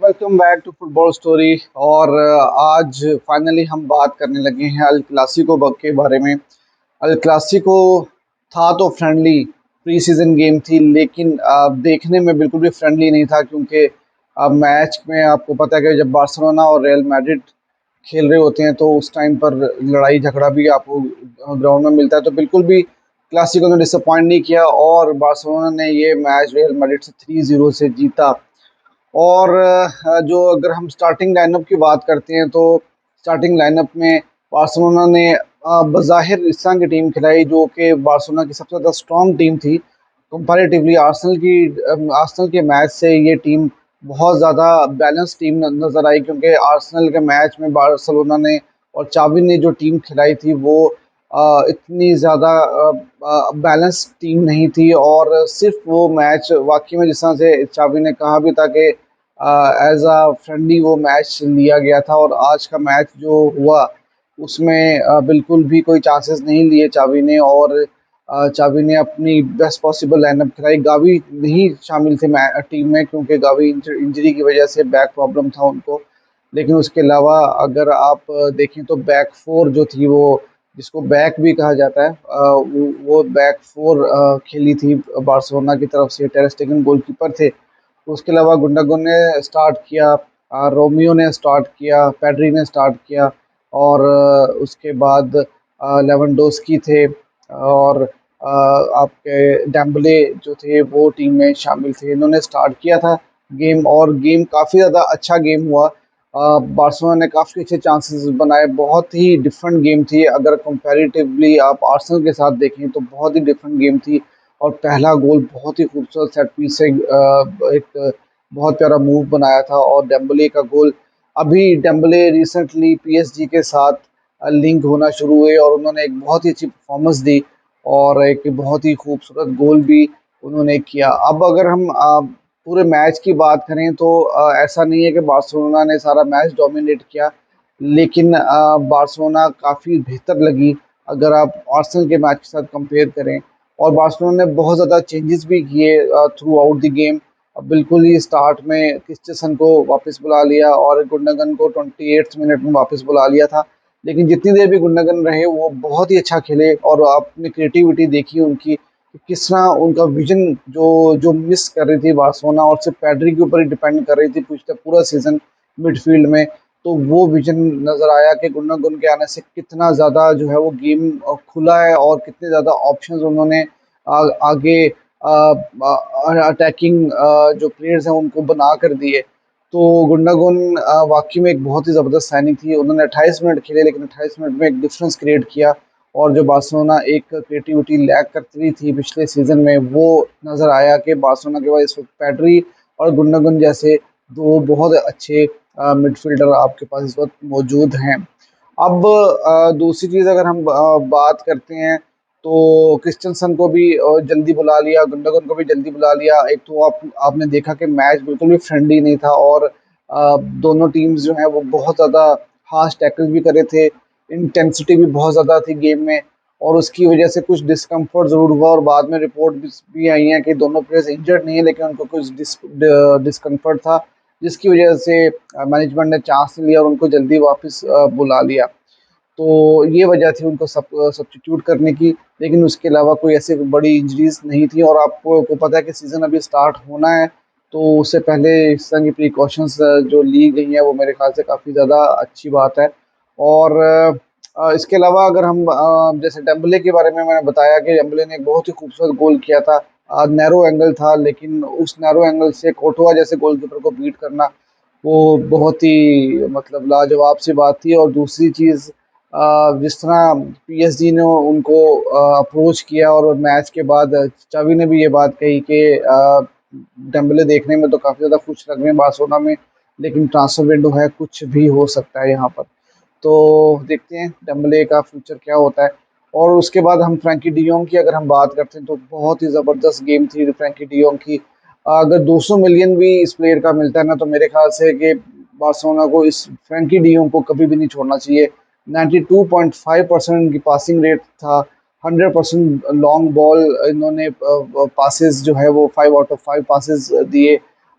Welcome back to football story. और आज finally हम बात करने लगे हैं अल क्लासिको के बारे में। अल क्लासिको था तो फ्रेंडली प्री सीजन गेम थी, लेकिन देखने में बिल्कुल भी फ्रेंडली नहीं था, क्योंकि मैच में आपको पता है कि जब बार्सिलोना और रियल मैड्रिड खेल रहे होते हैं तो उस टाइम पर लड़ाई झगड़ा भी आपको ग्राउंड में मिलता है। तो बिल्कुल भी क्लासिको ने डिसअपॉइंट नहीं किया और बार्सिलोना ने ये मैच रियल मैड्रिड से 3-0 से जीता। और जो अगर हम स्टार्टिंग लाइनअप की बात करते हैं तो स्टार्टिंग लाइनअप में बार्सिलोना ने बज़ाहिर इस तरह की टीम खिलाई जो कि बार्सिलोना की सबसे ज़्यादा स्ट्रॉन्ग टीम थी कंपैरेटिवली आर्सेनल के मैच से। ये टीम बहुत ज़्यादा बैलेंस टीम नज़र आई, क्योंकि आर्सेनल के मैच में बार्सिलोना ने और चावी ने जो टीम खिलाई थी वो इतनी ज़्यादा बैलेंस टीम नहीं थी। और सिर्फ वो मैच वाकई में जिस तरह से चावी ने कहा भी था कि एज अ फ्रेंडली वो मैच लिया गया था, और आज का मैच जो हुआ उसमें बिल्कुल भी कोई चांसेस नहीं लिए चावी ने। और चावी ने अपनी बेस्ट पॉसिबल लाइनअप खिलाई। गावी नहीं शामिल थे टीम में, क्योंकि गावी इंजरी की वजह से बैक प्रॉब्लम था उनको। लेकिन उसके अलावा अगर आप देखें तो बैक फोर जो थी वो, जिसको बैक भी कहा जाता है, वो बैक फोर खेली थी बार्सिलोना की तरफ से। टेर स्टेगन गोलकीपर थे। उसके अलावा गुंडागुन ने स्टार्ट किया, रोमियो ने स्टार्ट किया, पेड्री ने स्टार्ट किया, और उसके बाद लेवेंडोस्की थे, और आपके डेम्बले जो थे वो टीम में शामिल थे। इन्होंने स्टार्ट किया था गेम, और गेम काफ़ी ज़्यादा अच्छा गेम हुआ। बार्सिलोना ने काफ़ी अच्छे चांसेस बनाए। बहुत ही डिफरेंट गेम थी। अगर कंपैरेटिवली आप आर्सेनल के साथ देखें तो बहुत ही डिफरेंट गेम थी। और पहला गोल बहुत ही खूबसूरत सेट पीस से एक बहुत प्यारा मूव बनाया था। और डेम्बले का गोल, अभी डेम्बले रिसेंटली पीएसजी के साथ लिंक होना शुरू हुए और उन्होंने एक बहुत ही अच्छी परफॉर्मेंस दी और एक बहुत ही खूबसूरत गोल भी उन्होंने किया। अब अगर हम पूरे मैच की बात करें तो ऐसा नहीं है कि बार्सिलोना ने सारा मैच डोमिनेट किया, लेकिन बार्सिलोना काफ़ी बेहतर लगी अगर आप आर्सेनल के मैच के साथ कंपेयर करें। और बार्सिलोना ने बहुत ज़्यादा चेंजेस भी किए थ्रू आउट द गेम। बिल्कुल ही स्टार्ट में क्रिस्टेसन को वापस बुला लिया और गुंडगन को 28 मिनट में वापस बुला लिया था। लेकिन जितनी देर भी गुंडगन रहे वो बहुत ही अच्छा खेले, और आपने क्रिएटिविटी देखी उनकी कि किस तरह उनका विजन जो जो मिस कर रही थी बार्सिलोना, और सिर्फ पैड्री के ऊपर ही डिपेंड कर रही थी पिछले पूरा सीजन मिडफील्ड में। तो वो विजन नज़र आया कि गुंडगन के आने से कितना ज़्यादा जो है वो गेम खुला है, और कितने ज़्यादा ऑप्शंस उन्होंने आगे अटैकिंग जो प्लेयर्स हैं उनको बना कर दिए। तो गुंडागुन वाकई में एक बहुत ही ज़बरदस्त साइनिंग थी। उन्होंने 28 मिनट खेले, लेकिन 28 मिनट में एक डिफरेंस क्रिएट किया। और जो बार्सिलोना एक क्रिएटिविटी लैक करती थी पिछले सीजन में, वो नज़र आया कि बार्सिलोना के पास इस वक्त पैड्री और गुंडागुन जैसे दो बहुत अच्छे मिडफील्डर आपके पास इस वक्त मौजूद हैं। अब दूसरी चीज़ अगर हम बात करते हैं तो क्रिस्टेंसन को भी जल्दी बुला लिया, गुंडोगन को भी जल्दी बुला लिया। एक तो आपने देखा कि मैच बिल्कुल भी फ्रेंडली नहीं था, और दोनों टीम्स जो हैं वो बहुत ज़्यादा हार्श टैकल भी करे थे। इंटेंसिटी भी बहुत ज़्यादा थी गेम में, और उसकी वजह से कुछ डिस्कम्फर्ट ज़रूर हुआ। और बाद में रिपोर्ट भी आई हैं कि दोनों प्लेयर्स इंजर्ड नहीं है, लेकिन उनको कुछ डिस्कम्फर्ट था, जिसकी वजह से मैनेजमेंट ने चांस नहीं लिया और उनको जल्दी वापस बुला लिया। तो ये वजह थी उनको सब्स्टिट्यूट करने की। लेकिन उसके अलावा कोई ऐसी बड़ी इंजरीज नहीं थी। और आपको को पता है कि सीज़न अभी स्टार्ट होना है, तो उससे पहले इस तरह की प्रिकॉशंस जो ली गई हैं वो मेरे ख्याल से काफ़ी ज़्यादा अच्छी बात है। और इसके अलावा अगर हम जैसे डेम्बले के बारे में मैंने बताया कि डेम्बले ने एक बहुत ही खूबसूरत गोल किया था। नैरो एंगल था, लेकिन उस नैरो एंगल से कोर्टवा जैसे गोलकीपर को बीट करना वो बहुत ही मतलब लाजवाब सी बात थी। और दूसरी चीज़, जिस तरह पीएसजी ने उनको अप्रोच किया, और मैच के बाद चावी ने भी ये बात कही कि डेम्बले देखने में तो काफ़ी ज़्यादा खुश लग रहे हैं बार्सिलोना में, लेकिन ट्रांसफर विंडो है, कुछ भी हो सकता है यहाँ पर। तो देखते हैं डेम्बले का फ्यूचर क्या होता है। और उसके बाद हम फ्रैंकी डियोंग की अगर हम बात करते हैं तो बहुत ही ज़बरदस्त गेम थी फ्रैंकी डियोंग की। अगर 200 मिलियन भी इस प्लेयर का मिलता है ना, तो मेरे ख्याल से कि बार्सिलोना को इस फ्रैंकी डियोंग को कभी भी नहीं छोड़ना चाहिए। 92.5% इनकी पासिंग रेट था। 100% लॉन्ग बॉल इन्होंने पासेस जो है वो 5 आउट ऑफ 5 पासेस दिए।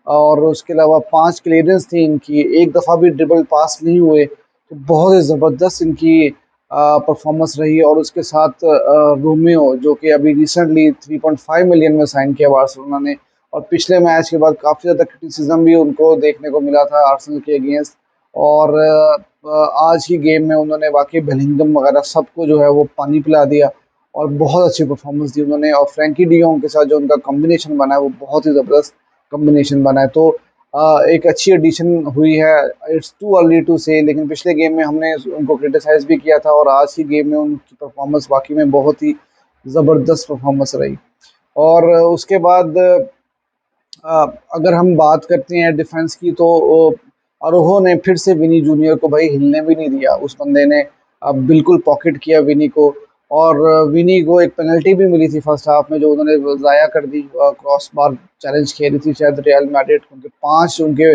और उसके अलावा 5 क्लियरेंस थी इनकी, एक दफ़ा भी ड्रिबल पास नहीं हुए। तो बहुत ही ज़बरदस्त इनकी परफॉर्मेंस रही। और उसके साथ रोमियो जो कि अभी रिसेंटली 3.5 मिलियन में साइन किया बार्सिलोना ने। और पिछले मैच के बाद काफ़ी ज़्यादा क्रिटिसिज्म भी उनको देखने को मिला था आर्सेनल के अगेंस्ट। और आज की गेम में उन्होंने वाकई बेलिंगम वगैरह सबको जो है वो पानी पिला दिया और बहुत अच्छी परफॉर्मेंस दी उन्होंने। और फ्रैंकी डी योंग के साथ जो उनका कॉम्बिनेशन बना है वो बहुत ही ज़बरदस्त कॉम्बिनेशन बना है। तो एक अच्छी एडिशन हुई है। इट्स टू अर्ली टू से, लेकिन पिछले गेम में हमने उनको क्रिटिसाइज भी किया था और आज की गेम में उनकी परफॉर्मेंस वाकई में बहुत ही ज़बरदस्त परफॉर्मेंस रही। और उसके बाद अगर हम बात करते हैं डिफेंस की तो अरोहो ने फिर से विनी जूनियर को भाई हिलने भी नहीं दिया। उस बंदे ने बिल्कुल पॉकेट किया विनी को। और विनी को एक पेनल्टी भी मिली थी फर्स्ट हाफ में जो उन्होंने ज़ाया कर दी। क्रॉस बार चैलेंज खेली थी शायद रियल मैड्रिड, उनके 5 उनके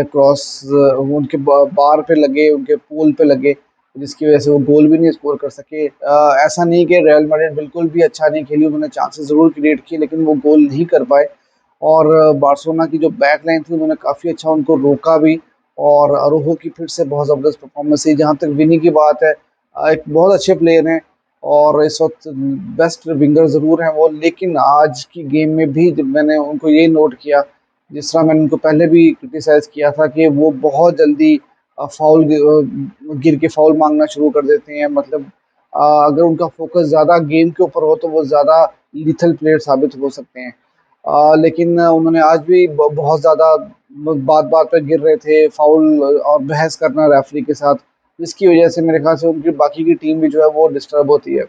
क्रॉस उनके बार पे लगे, उनके पोल पे लगे, जिसकी वजह से वो गोल भी नहीं स्कोर कर सके। ऐसा नहीं कि रियल मैड्रिड बिल्कुल भी अच्छा नहीं खेली, उन्होंने चांसेस ज़रूर क्रिएट किए लेकिन वो गोल नहीं कर पाए। और बार्सिलोना की जो बैक लाइन थी उन्होंने काफ़ी अच्छा उनको रोका भी। और अरोहो की फिर से बहुत ज़बरदस्त परफॉर्मेंस थी। जहाँ तक विनी की बात है, एक बहुत अच्छे प्लेयर हैं और इस वक्त बेस्ट विंगर ज़रूर हैं वो। लेकिन आज की गेम में भी जब मैंने उनको ये नोट किया, जिस तरह मैंने उनको पहले भी क्रिटिसाइज़ किया था कि वो बहुत जल्दी फाउल गिर के फाउल मांगना शुरू कर देते हैं। मतलब अगर उनका फोकस ज़्यादा गेम के ऊपर हो तो वो ज़्यादा लीथल प्लेयर साबित हो सकते हैं। लेकिन उन्होंने आज भी बहुत ज़्यादा बात बात पे गिर रहे थे, फाउल और बहस करना रेफरी के साथ, जिसकी वजह से मेरे ख्याल से उनकी बाकी की टीम भी जो है वो डिस्टर्ब होती है।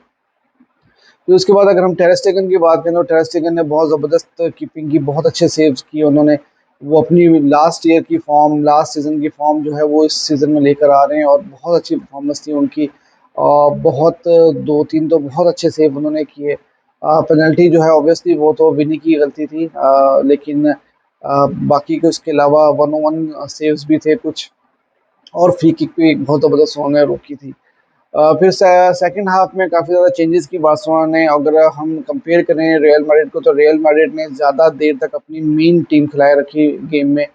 फिर उसके बाद अगर हम टेर स्टेगन की बात करें तो टेर स्टेगन ने बहुत ज़बरदस्त कीपिंग की, बहुत अच्छे सेव्स किए उन्होंने। वो अपनी लास्ट ईयर की फॉर्म, लास्ट सीज़न की फॉर्म जो है वो इस सीज़न में लेकर आ रहे हैं और बहुत अच्छी परफॉर्मेंस थी उनकी। बहुत 2-3 तो बहुत अच्छे सेव उन्होंने किए। पेनल्टी जो है ऑब्वियसली वो तो विनी की गलती थी, लेकिन बाकी के उसके अलावा 1-on-1 सेव्स भी थे कुछ। और फ्री किक भी बहुत ज़बरदस्त उन्होंने रोकी थी। फिर सेकंड हाफ में काफ़ी ज़्यादा चेंजेस की बार्सिलोना ने। अगर हम कंपेयर करें रियल मैड्रिड को तो रियल मैड्रिड ने ज़्यादा देर तक अपनी मेन टीम खिलाए रखी गेम में।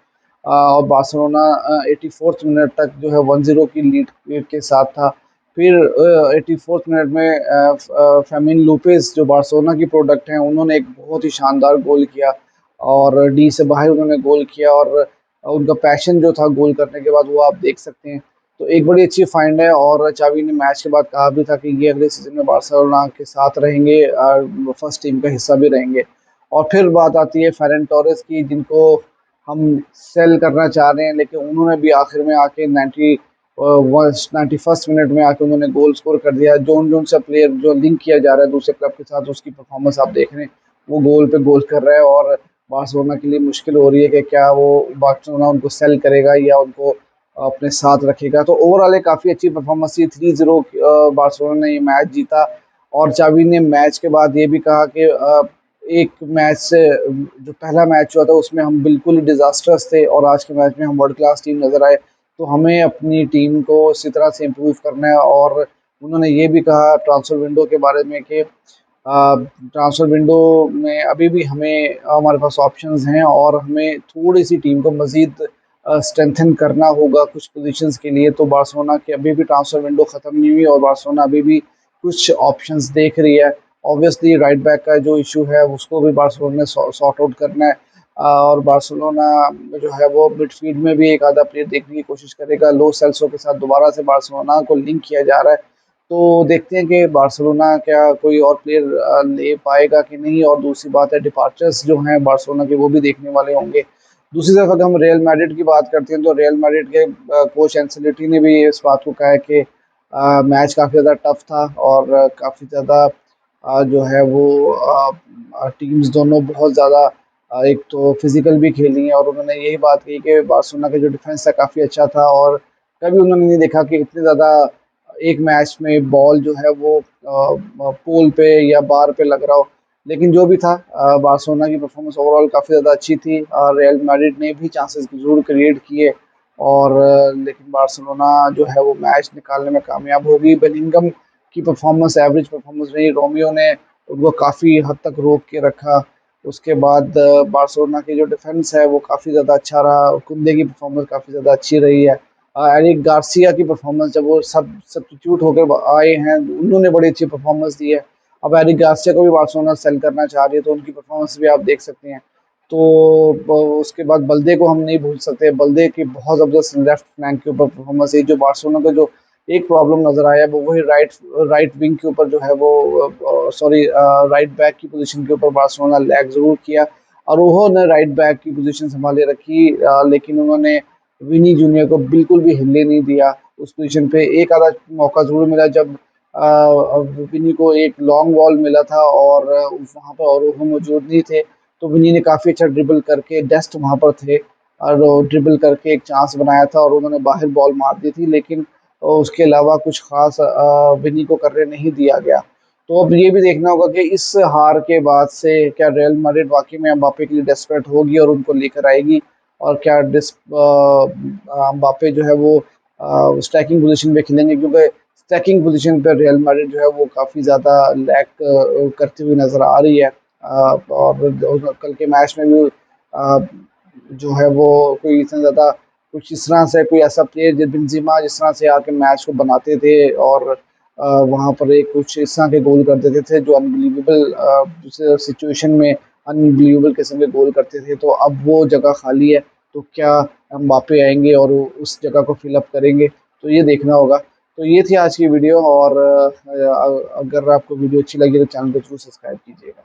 और बार्सिलोना 84th मिनट तक जो है 1-0 की लीड के साथ था। फिर 84th मिनट में फेमिन लूपेस जो बार्सिलोना की प्रोडक्ट हैं उन्होंने एक बहुत ही शानदार गोल किया और डी से बाहर उन्होंने गोल किया। और उनका पैशन जो था गोल करने के बाद वो आप देख सकते हैं। तो एक बड़ी अच्छी फाइंड है। और चावी ने मैच के बाद कहा भी था कि ये अगले सीजन में बार्सिलोना के साथ रहेंगे और फर्स्ट टीम का हिस्सा भी रहेंगे। और फिर बात आती है फेरन टोरेस की, जिनको हम सेल करना चाह रहे हैं लेकिन उन्होंने भी आखिर में आके 91st मिनट में आके उन्होंने गोल स्कोर कर दिया। जोन सा प्लेयर जो लिंक किया जा रहा है दूसरे क्लब के साथ, उसकी परफॉर्मेंस आप देख रहे हैं, वो गोल पे गोल कर रहा है। और बार्सिलोना के लिए मुश्किल हो रही है कि क्या वो बार्सिलोना उनको सेल करेगा या उनको अपने साथ रखेगा। तो ओवरऑल एक काफ़ी अच्छी परफॉर्मेंस थी। 3-0 बार्सिलोना ने ये मैच जीता। और चावी ने मैच के बाद ये भी कहा कि एक मैच से जो पहला मैच हुआ था उसमें हम बिल्कुल डिज़ास्टर्स थे और आज के मैच में हम वर्ल्ड क्लास टीम नज़र आए। तो हमें अपनी टीम को इसी तरह से इम्प्रूव करना है। और उन्होंने ये भी कहा ट्रांसफ़र विंडो के बारे में कि ट्रांसफ़र विंडो में अभी भी हमें हमारे पास ऑप्शंस हैं और हमें थोड़ी-सी टीम को मज़ीद स्ट्रेंथन करना होगा कुछ पोजीशंस के लिए। तो बार्सिलोना की अभी भी ट्रांसफ़र विंडो ख़त्म नहीं हुई और बार्सिलोना अभी भी कुछ ऑप्शंस देख रही है। ऑब्वियसली राइट बैक का जो इशू है उसको भी बार्सिलोना ने सॉर्ट आउट करना है। और बार्सिलोना जो है वो मिडफील्ड में भी एक आधा प्लेयर देखने की कोशिश करेगा। लो सेल्सो के साथ दोबारा से बार्सिलोना को लिंक किया जा रहा है। तो देखते हैं कि बार्सिलोना क्या कोई और प्लेयर ले पाएगा कि नहीं। और दूसरी बात है डिपार्चर्स जो हैं बार्सिलोना के वो भी देखने वाले होंगे। दूसरी तरफ अगर हम रियल मैड्रिड की बात करते हैं तो रियल मैड्रिड के कोच एंसेलोटी ने भी इस बात को कहा है कि मैच काफ़ी ज़्यादा टफ था और काफ़ी ज़्यादा जो है वो टीम्स दोनों बहुत ज़्यादा एक तो फिजिकल भी खेली हैं। और उन्होंने यही बात कही कि बार्सिलोना का जो डिफेंस था काफ़ी अच्छा था और कभी उन्होंने नहीं देखा कि इतने ज़्यादा एक मैच में बॉल जो है वो पोल पे या बार पे लग रहा हो। लेकिन जो भी था बार्सिलोना की परफॉर्मेंस ओवरऑल काफ़ी ज़्यादा अच्छी थी। रियल मैड्रिड ने भी चांसेस ज़रूर क्रिएट किए और लेकिन बार्सिलोना जो है वो मैच निकालने में कामयाब होगी। बेलिंगम की परफॉर्मेंस एवरेज परफॉर्मेंस रही। रोमियो ने उनको काफ़ी हद तक रोक के रखा। उसके बाद बार्सिलोना की जो डिफेंस है वो काफ़ी ज़्यादा अच्छा रहा, कुंदे की परफॉर्मेंस काफ़ी ज़्यादा अच्छी रही है। एरिक गार्सिया की परफॉर्मेंस जब वो सब सब्स्टिट्यूट होकर आए हैं, उन्होंने बड़ी अच्छी परफॉर्मेंस दी है। अब एरिक गार्सिया को भी बार्सिलोना सेल करना चाह रही है, तो उनकी परफॉर्मेंस भी आप देख सकते हैं। तो उसके बाद बल्दे को हम नहीं भूल सकते, बल्दे की बहुत ज़बरदस्त लेफ्ट फ्लैंक के ऊपर परफॉर्मेंस है। जो बार्सिलोना का जो एक प्रॉब्लम नज़र आया वो वही राइट राइट विंग के ऊपर जो है वो सॉरी राइट बैक की पोजीशन के ऊपर बार्सिलोना लैग ज़रूर किया। अरोहो ने राइट बैक की पोजीशन संभाले रखी, लेकिन उन्होंने विनी जूनियर को बिल्कुल भी हिलने नहीं दिया उस पोजीशन पे। एक आधा मौका ज़रूर मिला जब विनी को एक लॉन्ग बॉल मिला था और वहाँ पर अरोहो मौजूद नहीं थे, तो विनी ने काफ़ी अच्छा ड्रिबल करके, डेस्ट वहाँ पर थे और ड्रिबल करके एक चांस बनाया था और उन्होंने बाहर बॉल मार दी थी, लेकिन उसके अलावा कुछ खास विनी को करने नहीं दिया गया। तो अब ये भी देखना होगा कि इस हार के बाद से क्या रियल मैड्रिड वाकई में एम्बापे के लिए डेस्परेट होगी और उनको लेकर आएगी, और क्या एम्बापे जो है वो स्ट्राइकिंग पोजीशन पे खेलेंगे, क्योंकि स्ट्राइकिंग पोजीशन पे रियल मैड्रिड जो है वो काफ़ी ज़्यादा लैक करती हुई नज़र आ रही है। और कल के मैच में भी जो है वो कोई इतना ज़्यादा कुछ इस तरह से कोई ऐसा प्लेयर जो बेंज़ेमा जिस तरह से आके मैच को बनाते थे और वहाँ पर एक कुछ इस तरह के गोल कर देते थे जो अनबिलीवेबल सिचुएशन में अनबिलीवेबल किस्म के गोल करते थे। तो अब वो जगह खाली है, तो क्या एम्बापे आएंगे और वो उस जगह को फिल अप करेंगे, तो ये देखना होगा। तो ये थी आज की वीडियो, और अगर आपको वीडियो अच्छी लगी तो चैनल को जरूर सब्सक्राइब कीजिएगा।